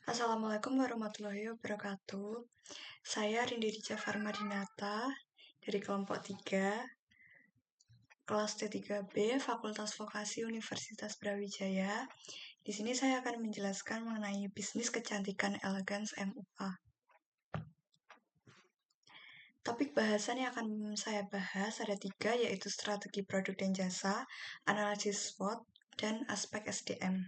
Assalamualaikum warahmatullahi wabarakatuh. Saya Rindiri Jafar Madinata dari kelompok 3, kelas T3B, Fakultas Vokasi Universitas Brawijaya. Di sini saya akan menjelaskan mengenai bisnis kecantikan Elegance MUA. Topik bahasan yang akan saya bahas ada 3, yaitu strategi produk dan jasa, analisis SWOT, dan aspek SDM.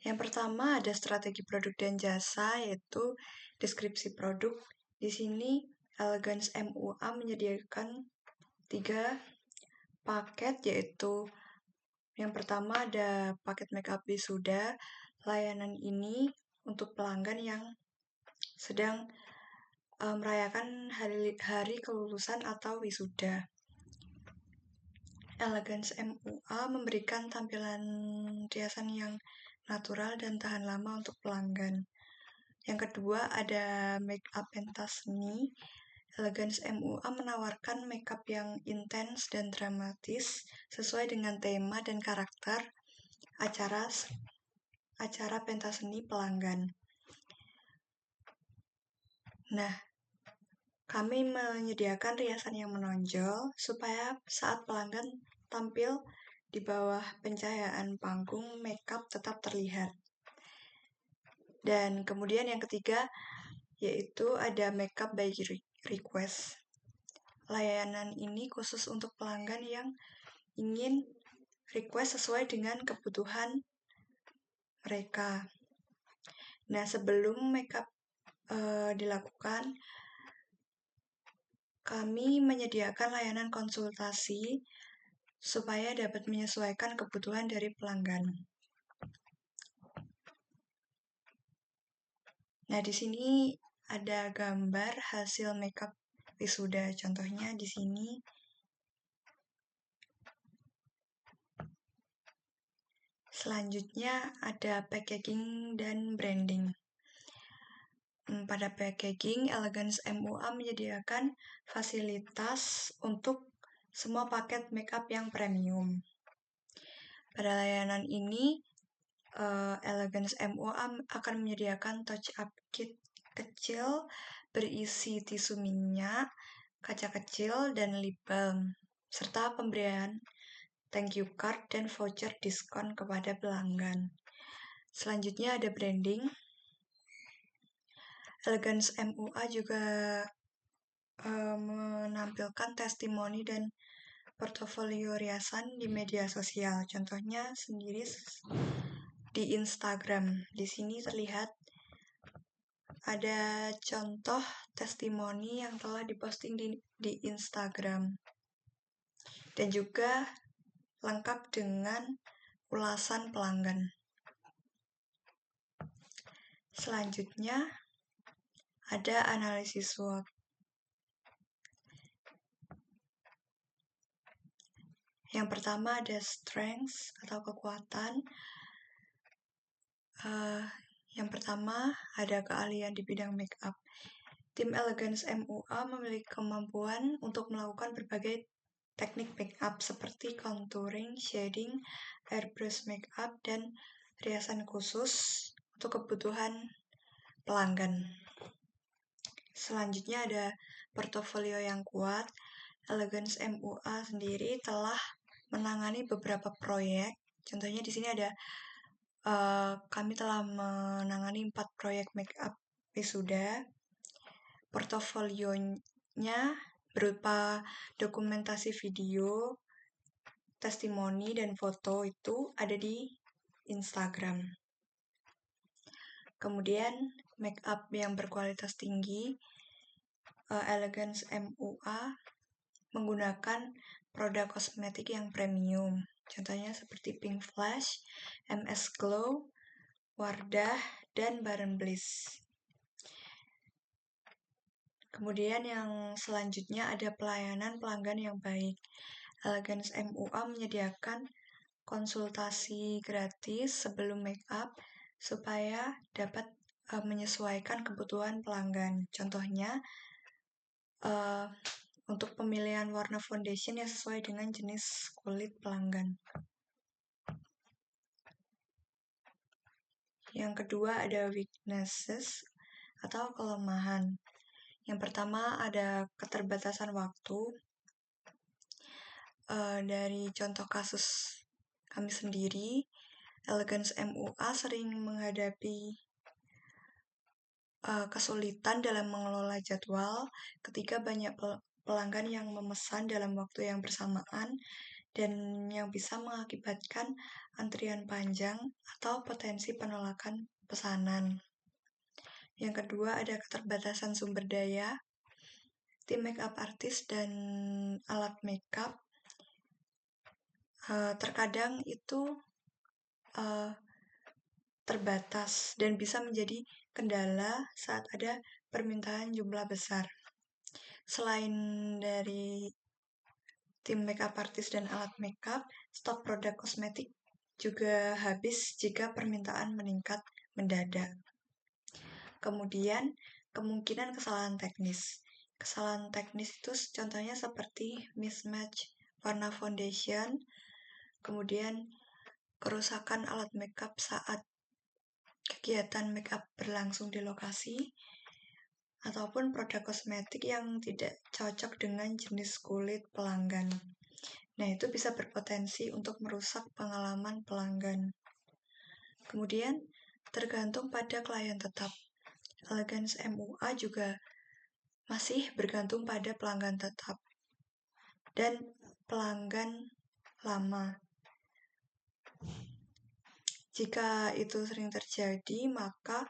Yang pertama ada strategi produk dan jasa, yaitu deskripsi produk. Di sini Elegance MUA menyediakan 3 paket, yaitu yang pertama ada paket makeup wisuda. Layanan ini untuk pelanggan yang sedang merayakan hari kelulusan atau wisuda. Elegance MUA memberikan tampilan riasan yang natural dan tahan lama untuk pelanggan. Yang kedua ada makeup pentas seni. Elegance MUA menawarkan makeup yang intens dan dramatis sesuai dengan tema dan karakter acara pentas seni pelanggan. Nah, kami menyediakan riasan yang menonjol supaya saat pelanggan tampil di bawah pencahayaan panggung, makeup tetap terlihat. Dan kemudian yang ketiga yaitu ada makeup by request. Layanan ini khusus untuk pelanggan yang ingin request sesuai dengan kebutuhan mereka. Nah, sebelum makeup dilakukan, kami menyediakan layanan konsultasi supaya dapat menyesuaikan kebutuhan dari pelanggan. Nah, di sini ada gambar hasil makeup wisuda. Contohnya di sini. Selanjutnya ada packaging dan branding. Pada packaging, Elegance MUA menyediakan fasilitas untuk semua paket makeup yang premium. Pada layanan ini, Elegance MUA akan menyediakan touch-up kit kecil berisi tisu minyak, kaca kecil, dan lip balm, serta pemberian thank you card dan voucher diskon kepada pelanggan. Selanjutnya ada branding. Elegance MUA juga menampilkan testimoni dan portofolio riasan di media sosial. Contohnya sendiri di Instagram. Di sini terlihat ada contoh testimoni yang telah diposting di Instagram. Dan juga lengkap dengan ulasan pelanggan. Selanjutnya ada analisis SWOT. Yang pertama ada strengths atau kekuatan. Yang pertama ada keahlian di bidang makeup. Tim Elegance MUA memiliki kemampuan untuk melakukan berbagai teknik makeup seperti contouring, shading, airbrush makeup, dan riasan khusus untuk kebutuhan pelanggan. Selanjutnya ada portofolio yang kuat. Elegance MUA sendiri telah menangani beberapa proyek. Contohnya di sini ada kami telah menangani 4 proyek makeup wisuda. Portofolionya berupa dokumentasi video, testimoni, dan foto itu ada di Instagram. Kemudian makeup yang berkualitas tinggi, Elegance MUA menggunakan produk kosmetik yang premium. Contohnya seperti Pink Flash, MS Glow, Wardah, dan Baron Bliss. Kemudian yang selanjutnya ada pelayanan pelanggan yang baik. Elegance MUA menyediakan konsultasi gratis sebelum makeup supaya dapat menyesuaikan kebutuhan pelanggan. Contohnya untuk pemilihan warna foundation yang sesuai dengan jenis kulit pelanggan. Yang kedua ada weaknesses atau kelemahan. Yang pertama ada keterbatasan waktu. Dari contoh kasus kami sendiri, Elegance MUA sering menghadapi kesulitan dalam mengelola jadwal ketika banyak pelanggan yang memesan dalam waktu yang bersamaan dan yang bisa mengakibatkan antrian panjang atau potensi penolakan pesanan. Yang kedua ada keterbatasan sumber daya. Tim makeup artist dan alat makeup terkadang itu terbatas dan bisa menjadi kendala saat ada permintaan jumlah besar. Selain dari tim makeup artist dan alat makeup, stok produk kosmetik juga habis jika permintaan meningkat mendadak. Kemudian, kemungkinan kesalahan teknis. Kesalahan teknis itu contohnya seperti mismatch warna foundation, kemudian kerusakan alat makeup saat kegiatan makeup berlangsung di lokasi, ataupun produk kosmetik yang tidak cocok dengan jenis kulit pelanggan. Nah, itu bisa berpotensi untuk merusak pengalaman pelanggan. Kemudian, tergantung pada klien tetap. Elegance MUA juga masih bergantung pada pelanggan tetap dan pelanggan lama. Jika itu sering terjadi, maka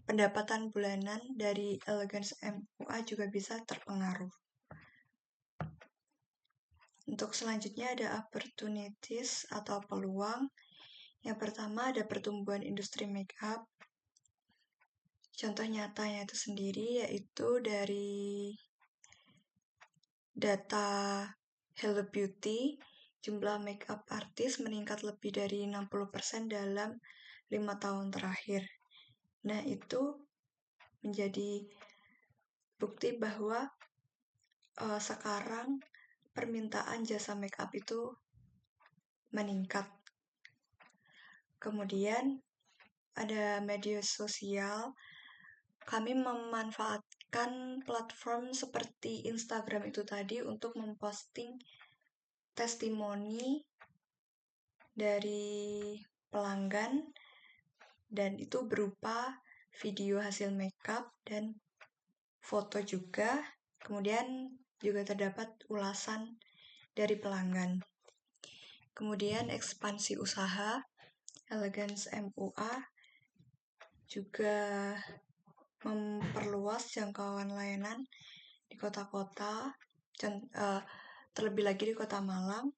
pendapatan bulanan dari Elegance MUA juga bisa terpengaruh. Untuk selanjutnya ada opportunities atau peluang. Yang pertama ada pertumbuhan industri makeup. Contoh nyatanya itu sendiri yaitu dari data Hello Beauty, jumlah makeup artis meningkat lebih dari 60% dalam 5 tahun terakhir. Nah, itu menjadi bukti bahwa sekarang permintaan jasa makeup itu meningkat. Kemudian ada media sosial. Kami memanfaatkan platform seperti Instagram itu tadi untuk memposting testimoni dari pelanggan, dan itu berupa video hasil makeup dan foto juga. Kemudian juga terdapat ulasan dari pelanggan. Kemudian ekspansi usaha. Elegance MUA juga memperluas jangkauan layanan di kota-kota, terlebih lagi di Kota Malang,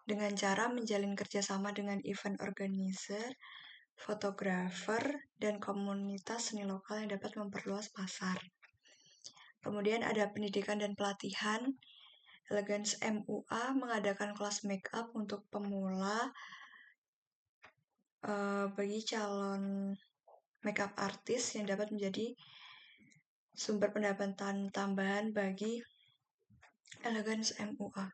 dengan cara menjalin kerjasama dengan event organizer, fotografer, dan komunitas seni lokal yang dapat memperluas pasar. Kemudian ada pendidikan dan pelatihan. Elegance MUA mengadakan kelas makeup untuk pemula bagi calon makeup artist yang dapat menjadi sumber pendapatan tambahan bagi Elegance MUA.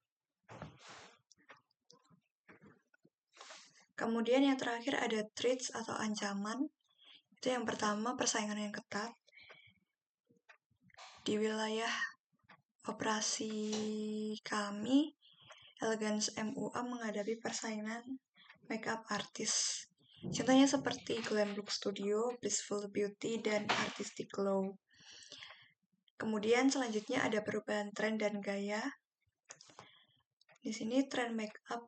Kemudian yang terakhir ada threats atau ancaman. Itu yang pertama, persaingan yang ketat. Di wilayah operasi kami, Elegance MUA menghadapi persaingan makeup artist. Contohnya seperti Glam Look Studio, Blissful Beauty, dan Artistic Glow. Kemudian selanjutnya ada perubahan tren dan gaya. Di sini tren makeup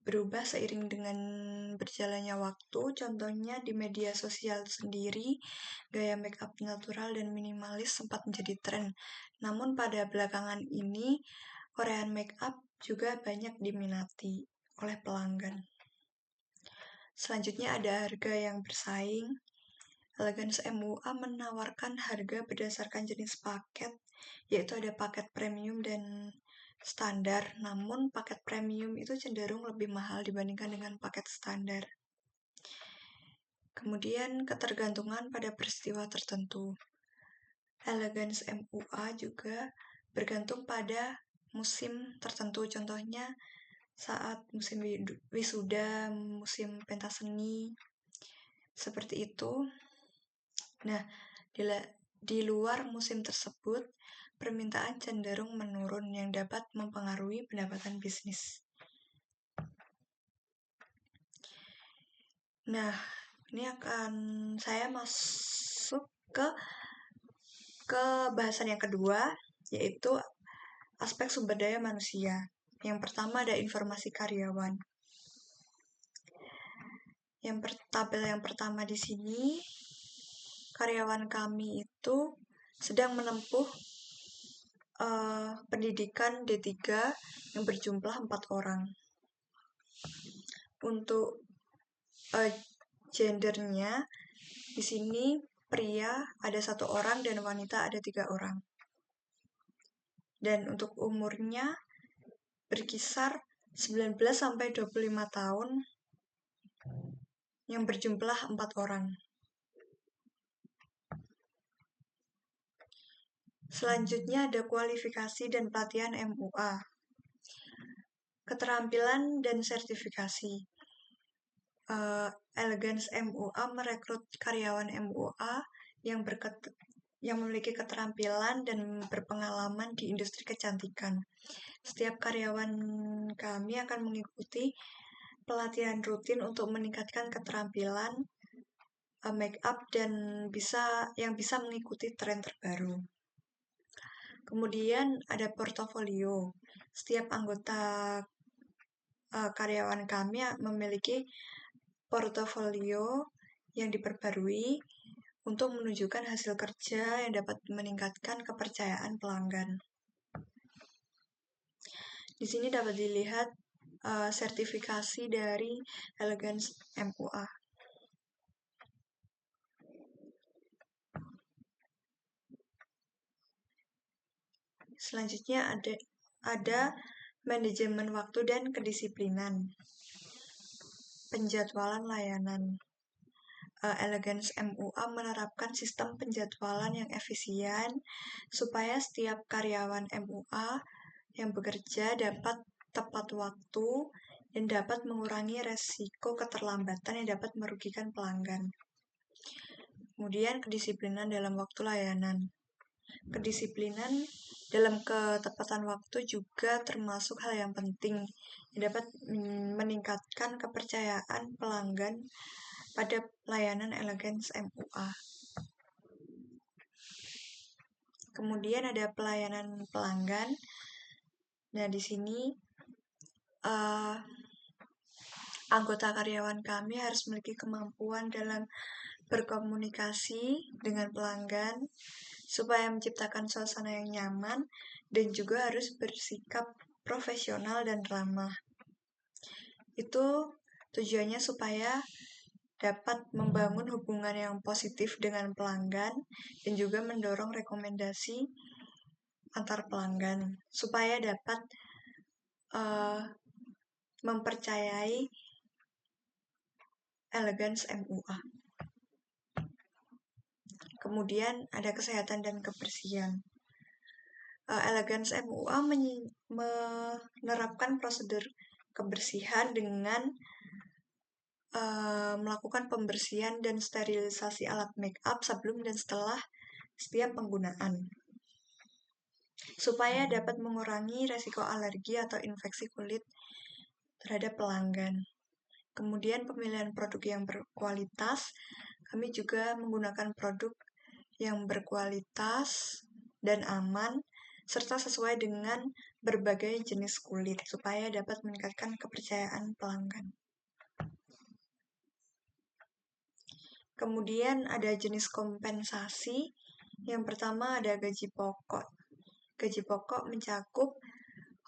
berubah seiring dengan berjalannya waktu. Contohnya di media sosial sendiri, gaya makeup natural dan minimalis sempat menjadi tren. Namun pada belakangan ini, Korean makeup juga banyak diminati oleh pelanggan. Selanjutnya ada harga yang bersaing. Elegance MUA menawarkan harga berdasarkan jenis paket, yaitu ada paket premium dan standar. Namun paket premium itu cenderung lebih mahal dibandingkan dengan paket standar. Kemudian ketergantungan pada peristiwa tertentu. Elegance MUA juga bergantung pada musim tertentu. Contohnya saat musim wisuda, musim pentas seni, seperti itu. Nah, di luar musim tersebut, permintaan cenderung menurun yang dapat mempengaruhi pendapatan bisnis. Nah, ini akan saya masuk ke bahasan yang kedua, yaitu aspek sumber daya manusia. Yang pertama ada informasi karyawan. Tabel yang pertama di sini, karyawan kami itu sedang menempuh pendidikan D3 yang berjumlah 4 orang. Untuk gendernya, di sini pria ada 1 orang dan wanita ada 3 orang. Dan untuk umurnya berkisar 19 sampai 25 tahun yang berjumlah 4 orang. Selanjutnya ada kualifikasi dan pelatihan MUA. Keterampilan dan sertifikasi. Elegance MUA merekrut karyawan MUA yang memiliki keterampilan dan berpengalaman di industri kecantikan. Setiap karyawan kami akan mengikuti pelatihan rutin untuk meningkatkan keterampilan make up dan yang bisa mengikuti tren terbaru. Kemudian ada portofolio. Setiap anggota karyawan kami memiliki portofolio yang diperbarui untuk menunjukkan hasil kerja yang dapat meningkatkan kepercayaan pelanggan. Di sini dapat dilihat sertifikasi dari Elegance MUA. Selanjutnya ada manajemen waktu dan kedisiplinan. Penjadwalan layanan. Elegance MUA menerapkan sistem penjadwalan yang efisien supaya setiap karyawan MUA yang bekerja dapat tepat waktu dan dapat mengurangi resiko keterlambatan yang dapat merugikan pelanggan. Kemudian kedisiplinan dalam waktu layanan. Kedisiplinan dalam ketepatan waktu juga termasuk hal yang penting yang dapat meningkatkan kepercayaan pelanggan pada layanan Elegance MUA. Kemudian ada pelayanan pelanggan. Nah, di sini anggota karyawan kami harus memiliki kemampuan dalam berkomunikasi dengan pelanggan supaya menciptakan suasana yang nyaman dan juga harus bersikap profesional dan ramah. Itu tujuannya supaya dapat membangun hubungan yang positif dengan pelanggan dan juga mendorong rekomendasi antar pelanggan supaya dapat mempercayai Elegance MUA. Kemudian ada kesehatan dan kebersihan. Elegance MUA menerapkan prosedur kebersihan dengan melakukan pembersihan dan sterilisasi alat make up sebelum dan setelah setiap penggunaan supaya dapat mengurangi resiko alergi atau infeksi kulit terhadap pelanggan. Kemudian pemilihan produk yang berkualitas, kami juga menggunakan produk yang berkualitas dan aman serta sesuai dengan berbagai jenis kulit supaya dapat meningkatkan kepercayaan pelanggan. Kemudian ada jenis kompensasi. Yang pertama ada gaji pokok. Gaji pokok mencakup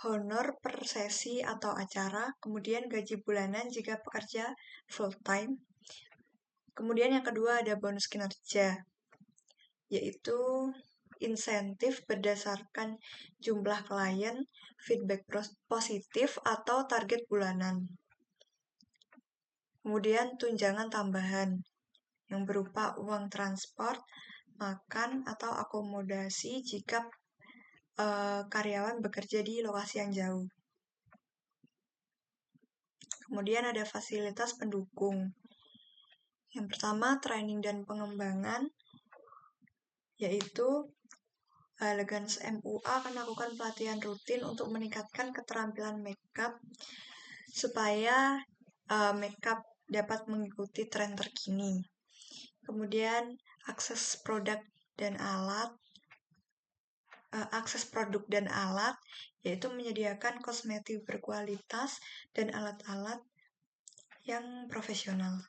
honor per sesi atau acara, kemudian gaji bulanan jika pekerja full time. Kemudian yang kedua ada bonus kinerja, yaitu insentif berdasarkan jumlah klien, feedback positif atau target bulanan. Kemudian tunjangan tambahan yang berupa uang transport, makan, atau akomodasi jika karyawan bekerja di lokasi yang jauh. Kemudian ada fasilitas pendukung. Yang pertama, training dan pengembangan, yaitu Elegance MUA akan melakukan pelatihan rutin untuk meningkatkan keterampilan makeup supaya makeup dapat mengikuti tren terkini. Kemudian akses produk dan alat, yaitu menyediakan kosmetik berkualitas dan alat-alat yang profesional.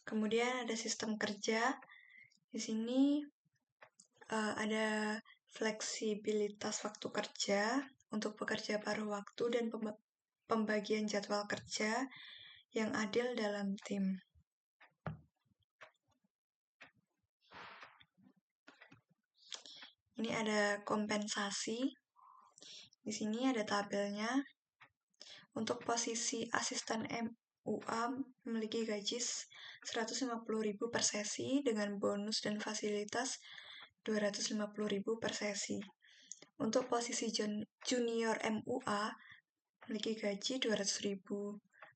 Kemudian ada sistem kerja. Di sini ada fleksibilitas waktu kerja untuk pekerja paruh waktu dan pembagian jadwal kerja yang adil dalam tim. Ini ada kompensasi. Di sini ada tabelnya. Untuk posisi asisten MUA memiliki gaji 150.000 per sesi dengan bonus dan fasilitas 250.000 per sesi. Untuk posisi junior MUA memiliki gaji 200.000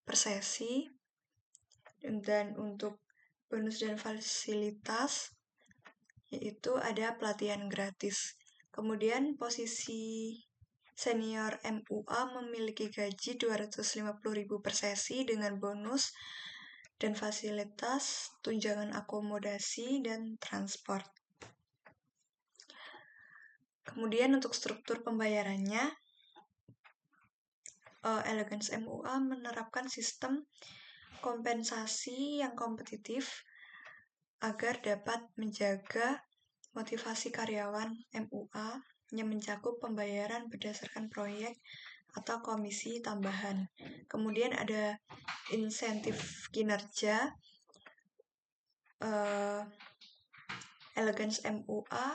per sesi. Dan untuk bonus dan fasilitas yaitu ada pelatihan gratis. Kemudian posisi senior MUA memiliki gaji 250.000 per sesi dengan bonus dan fasilitas tunjangan akomodasi dan transport. Kemudian untuk struktur pembayarannya, Elegance MUA menerapkan sistem kompensasi yang kompetitif agar dapat menjaga motivasi karyawan MUA yang mencakup pembayaran berdasarkan proyek atau komisi tambahan. Kemudian ada insentif kinerja. Elegance MUA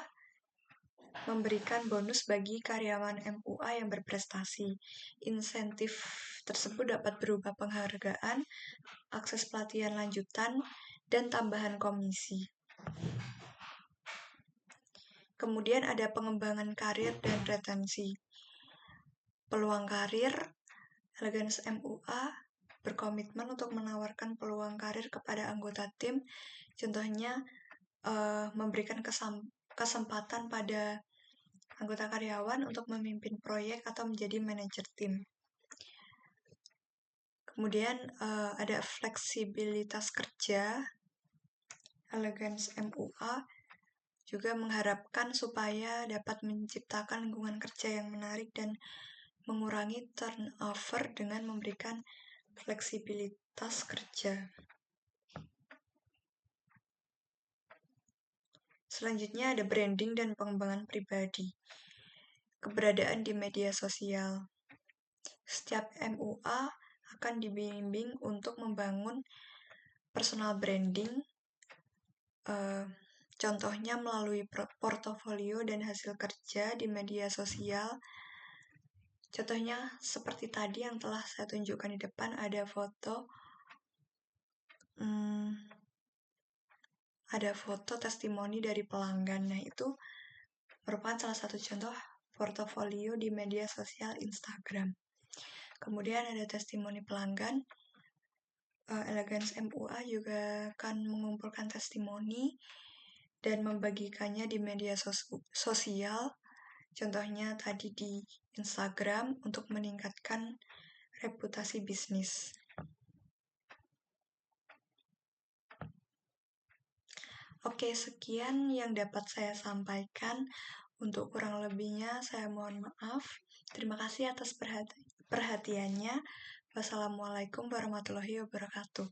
memberikan bonus bagi karyawan MUA yang berprestasi. Insentif tersebut dapat berupa penghargaan, akses pelatihan lanjutan, dan tambahan komisi. Kemudian ada pengembangan karir dan retensi. Peluang karir, Elegance MUA berkomitmen untuk menawarkan peluang karir kepada anggota tim, contohnya memberikan kesempatan pada anggota karyawan untuk memimpin proyek atau menjadi manajer tim. Kemudian ada fleksibilitas kerja. Elegance MUA juga mengharapkan supaya dapat menciptakan lingkungan kerja yang menarik dan mengurangi turnover dengan memberikan fleksibilitas kerja. Selanjutnya ada branding dan pengembangan pribadi. Keberadaan di media sosial. Setiap MUA akan dibimbing untuk membangun personal branding, contohnya melalui portofolio dan hasil kerja di media sosial. Contohnya seperti tadi yang telah saya tunjukkan di depan, ada foto testimoni dari pelanggan. Nah, itu merupakan salah satu contoh portofolio di media sosial Instagram. Kemudian ada testimoni pelanggan. Elegance MUA juga akan mengumpulkan testimoni dan membagikannya di media sosial. Contohnya tadi di Instagram untuk meningkatkan reputasi bisnis. Oke, sekian yang dapat saya sampaikan. Untuk kurang lebihnya saya mohon maaf. Terima kasih atas perhatiannya. Wassalamualaikum warahmatullahi wabarakatuh.